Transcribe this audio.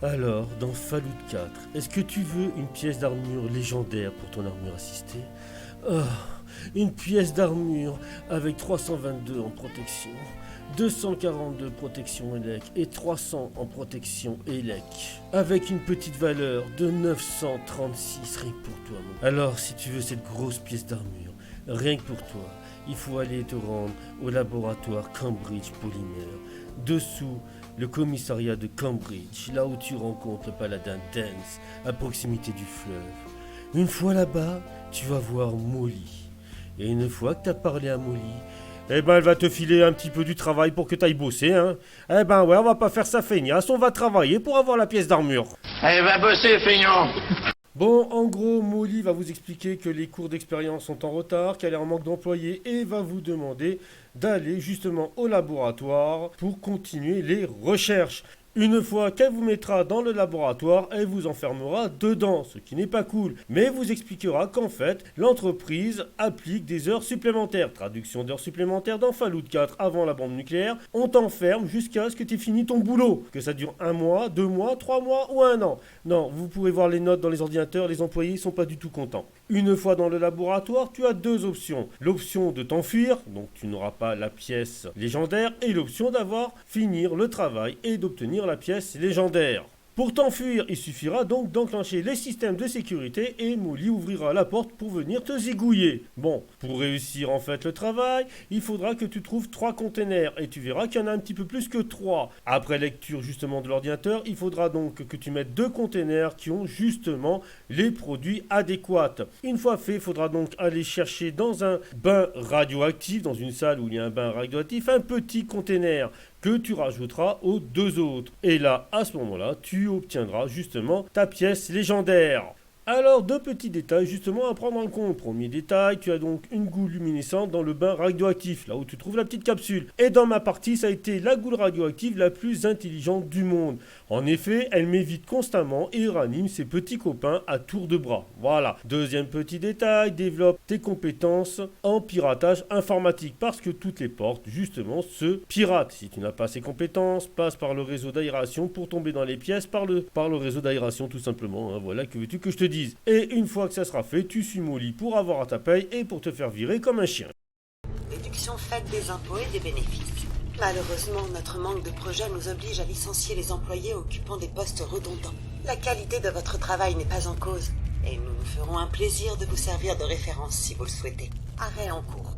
Alors, dans Fallout 4, est-ce que tu veux une pièce d'armure légendaire pour ton armure assistée? Oh, une pièce d'armure avec 322 en protection, 242 protection élec et 300 en protection élec, avec une petite valeur de 936 rien que pour toi. Alors, si tu veux cette grosse pièce d'armure, rien que pour toi, il faut aller te rendre au laboratoire Cambridge Polymère, dessous le commissariat de Cambridge, là où tu rencontres le paladin Dance, à proximité du fleuve. Une fois là-bas, tu vas voir Molly. Et une fois que tu as parlé à Molly, eh ben elle va te filer un petit peu du travail pour que tu ailles bosser, hein. Eh ben ouais, on va pas faire ça feignasse, on va travailler pour avoir la pièce d'armure. Allez, va bosser, feignant. Bon, en gros, Molly va vous expliquer que les cours d'expérience sont en retard, qu'elle est en manque d'employés et va vous demander d'aller justement au laboratoire pour continuer les recherches. Une fois qu'elle vous mettra dans le laboratoire, elle vous enfermera dedans, ce qui n'est pas cool, mais vous expliquera qu'en fait, l'entreprise applique des heures supplémentaires. Traduction d'heures supplémentaires dans Fallout 4 avant la bombe nucléaire, on t'enferme jusqu'à ce que tu aies fini ton boulot. Que ça dure 1 mois, 2 mois, 3 mois ou 1 an. Non, vous pouvez voir les notes dans les ordinateurs, les employés sont pas du tout contents. Une fois dans le laboratoire, tu as deux options. L'option de t'enfuir, donc tu n'auras pas la pièce légendaire, et l'option d'avoir finir le travail et d'obtenir la pièce légendaire. Pour t'enfuir, il suffira donc d'enclencher les systèmes de sécurité et Molly ouvrira la porte pour venir te zigouiller. Bon, pour réussir en fait le travail, il faudra que tu trouves 3 containers et tu verras qu'il y en a un petit peu plus que 3. Après lecture justement de l'ordinateur, il faudra donc que tu mettes 2 containers qui ont justement les produits adéquats. Une fois fait, il faudra donc aller chercher dans un bain radioactif, dans une salle où il y a un bain radioactif, un petit container que tu rajouteras aux 2 autres. Et là, à ce moment-là, tu obtiendras justement ta pièce légendaire. Alors, 2 petits détails justement à prendre en compte. Premier détail, tu as donc une goule luminescente dans le bain radioactif, là où tu trouves la petite capsule. Et dans ma partie, ça a été la goule radioactive la plus intelligente du monde. En effet, elle m'évite constamment et ranime ses petits copains à tour de bras. Voilà. Deuxième petit détail, développe tes compétences en piratage informatique, parce que toutes les portes, justement, se piratent. Si tu n'as pas ces compétences, passe par le réseau d'aération pour tomber dans les pièces par le réseau d'aération tout simplement. Hein. Voilà, que veux-tu que je te dise? Et une fois que ça sera fait, tu suis Molly pour avoir à ta paye et pour te faire virer comme un chien. Déduction faite des impôts et des bénéfices. Malheureusement, notre manque de projet nous oblige à licencier les employés occupant des postes redondants. La qualité de votre travail n'est pas en cause, et nous nous ferons un plaisir de vous servir de référence si vous le souhaitez. Arrêt en cours.